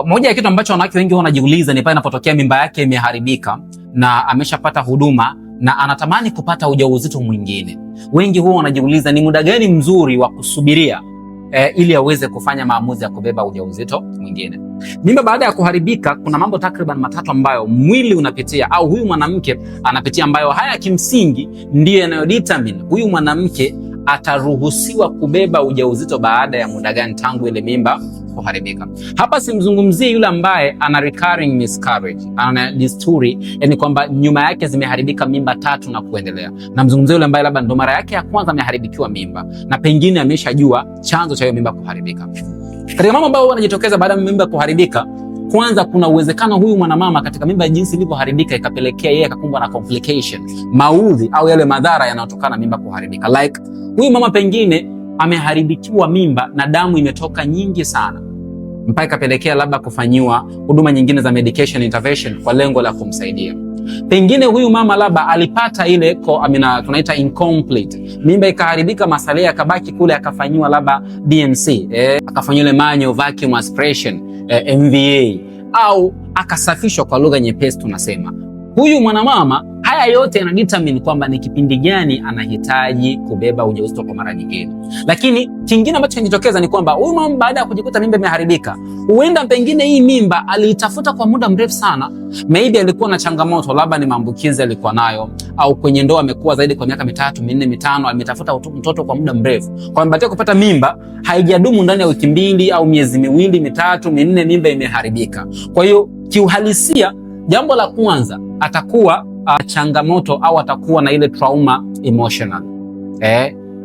Moja ya kitu ambacho wanawake wengi wanajiuliza ni pale inapotokea mimba yake imeharibika na ameshapata huduma na anatamani kupata ujauzito mwingine. Wengi huwa wanajiuliza ni muda gani mzuri wa kusubiria ili aweze kufanya maamuzi ya kubeba ujauzito mwingine. Mimba baada ya kuharibika, kuna mambo takriban matatu ambayo mwili unapitia au huyu mwanamke anapitia, ambayo haya kimsingi ndiyo yanayodetermine huyu mwanamke ataruhusiwa kubeba ujauzito baada ya muda gani tangu ile mimba kuharibika. Hapa simzungumzie yule ambaye ana recurring miscarriage, ana disturi, yani kwamba nyuma yake zimeharibika mimba 3 na kuendelea. Namzungumzia yule ambaye labda ndo mara yake ya kwanza ameharibikiwa mimba na pengine ameshajua chanzo cha hiyo mimba kuharibika. Katika mambo ambayo yanajitokeza baada ya mimba kuharibika, kwanza kuna uwezekano huyu mwanamama katika mimba jinsi ilivyoharibika ikapelekea yeye akakumbwa na complication, maudhi au yale madhara yanayotokana na mimba kuharibika. Like huyu mama pengine ameharibikiwa mimba na damu imetoka nyingi sana mpaka ikapelekea labda kufanyiwa huduma nyingine za medication intervention kwa lengo la kumsaidia. Pengine huyu mama labda alipata ile tunaita incomplete, mimba ikaharibika, masalia yakabaki kule, akafanyiwa labda DNC, akafanyiwa ile manual vacuum aspiration, MVA, au akasafishwa kwa lugha nyepesi tunasema. Huyu mwanamama, haya yote yana determine kwamba ni kipindi gani anahitaji kubeba ujauzito kwa mara nyingine. Lakini kingine ambacho kinajitokeza ni kwamba huyu mama baada ya kujikuta mimba imeharibika, huenda pengine hii mimba aliitafuta kwa muda mrefu sana. Maybe alikuwa na changamoto, labda ni maambukizi alikuwa nayo, au kwenye ndoa amekuwa zaidi kwa miaka 3, 4, 5, ametafuta mtoto kwa muda mrefu. Kwa baada ya kupata mimba haijadumu ndani ya wiki 2 au miezi 2, 3, 4, mimba imeharibika. Kwa hiyo kiuhalisia, jambo la kwanza atakuwa changamoto au atakuwa na ile trauma emotional,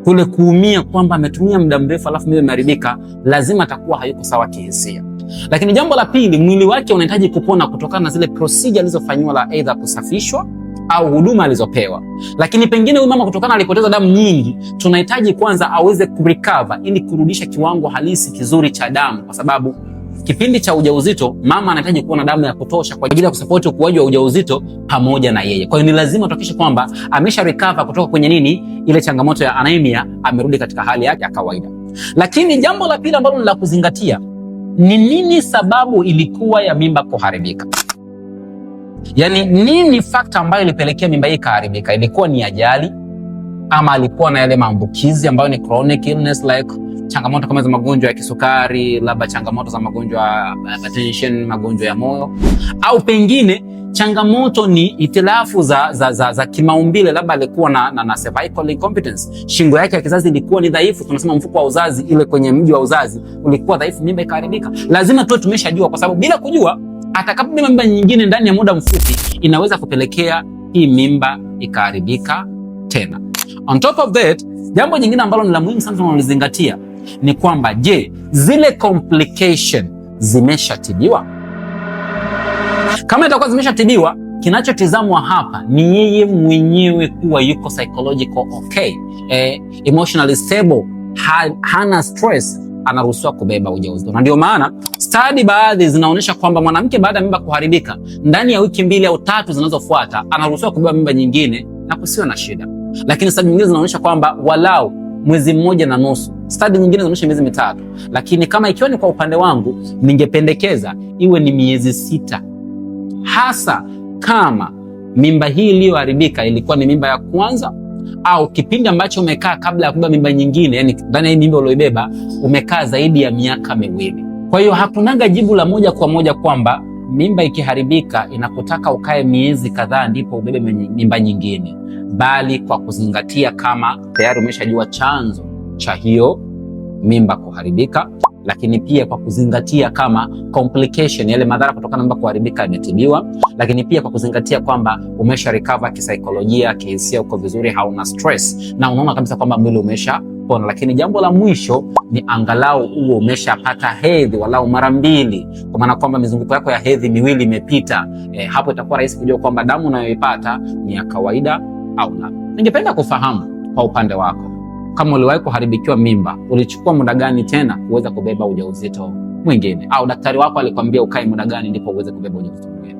kule kuumia kwamba ametumia muda mrefu alafu mimba imeharibika, lazima atakuwa hayuko sawa kihisia. Lakini jambo la pili, mwili wake unahitaji kupona kutokana na zile procedure alizofanywa, la aidha kusafishwa au huduma alizopewa. Lakini pengine huyu mama kutokana alipoteza damu nyingi, tunahitaji kwanza aweze kurecover ili kurudisha kiwango halisi kizuri cha damu, kwa sababu kipindi cha ujauzito mama anahitaji kuwa na damu ya kutosha kwa ajili ya kusupport ukuaji wa ujauzito pamoja na yeye. Kwa hiyo ni lazima tuhakikishe kwamba amesha recover kutoka kwenye ile changamoto ya anemia, amerudi katika hali yake ya kawaida. Lakini jambo la pili ambalo ni la kuzingatia ni nini sababu ilikuwa ya mimba kuharibika. Yaani nini factor ambayo ilipelekea mimba hii kuharibika? Ilikuwa ni ajali ama alikuwa na yale maambukizi ambayo ni chronic illness, like changamoto kama za magonjwa ya kisukari, labda changamoto za magonjwa ya hypertension, magonjwa ya moyo, au pengine changamoto ni itilafu za kimaumbile, labda alikuwa na cervical incompetence, shingo yake ya kizazi ilikuwa ni dhaifu, tunasema mfuko wa uzazi ile kwenye mji wa uzazi ulikuwa dhaifu, mimba ikaharibika. Lazima tuwe tumeshajua, kwa sababu bila kujua atakapobeba mimba nyingine ndani ya muda mfupi inaweza kupelekea hii mimba ikaharibika tena. On top of that, jambo jingine ambalo ni la muhimu sana tunalizingatia ni kwamba je, zile complication zimeshatibiwa? Kama itakuwa zimeshatibiwa, kinachotizamwa hapa ni yeye mwenyewe kuwa yuko psychological okay, emotionally stable, hana stress, anaruhusiwa kubeba ujauzito. Na ndio maana study baadhi zinaonyesha kwamba mwanamke baada ya mimba kuharibika, ndani ya wiki 2 au 3 zinazofuata anaruhusiwa kubeba mimba nyingine na kusiwe na shida. Lakini study nyingine zinaonyesha kwamba walau mwezi 1.5, study nyingine zinaonyesha miezi 3. Lakini kama ikiwa ni kwa upande wangu, ningependekeza iwe ni miezi 6, hasa kama mimba hii iliyoharibika ilikuwa ni mimba ya kwanza, au kipindi ambacho umekaa kabla ya kubeba mimba nyingine, yani ndani ya hii mimba ulioibeba umekaa zaidi ya miaka 2. Kwa hiyo hakunaga jibu la moja kwa moja kwamba mimba ikiharibika inakutaka ukae miezi kadhaa ndipo ubebe mimba nyingine, bali kwa kuzingatia kama tayari umeshajua chanzo cha hiyo mimba kuharibika, lakini pia kwa kuzingatia kama complication, yale madhara kutokana na mimba kuharibika yametibiwa, lakini pia kwa kuzingatia kwamba umesha recover kisaikolojia, kihisia, uko vizuri, hauna stress na unaona kabisa kwamba mwili umesha pona. Lakini jambo la mwisho ni angalau uwe umeshapata hedhi walau mara 2, kwa maana kwamba mizunguko yako ya hedhi 2 imepita. Hapo itakuwa rahisi kujua kwamba damu unayoipata ni ya kawaida au la. Ningependa kufahamu kwa upande wako, kama uliwahi kuharibikiwa mimba, ulichukua muda gani tena kuweza kubeba ujauzito mwingine? Au daktari wako alikwambia ukae muda gani ndipo uweze kubeba ujauzito mwingine?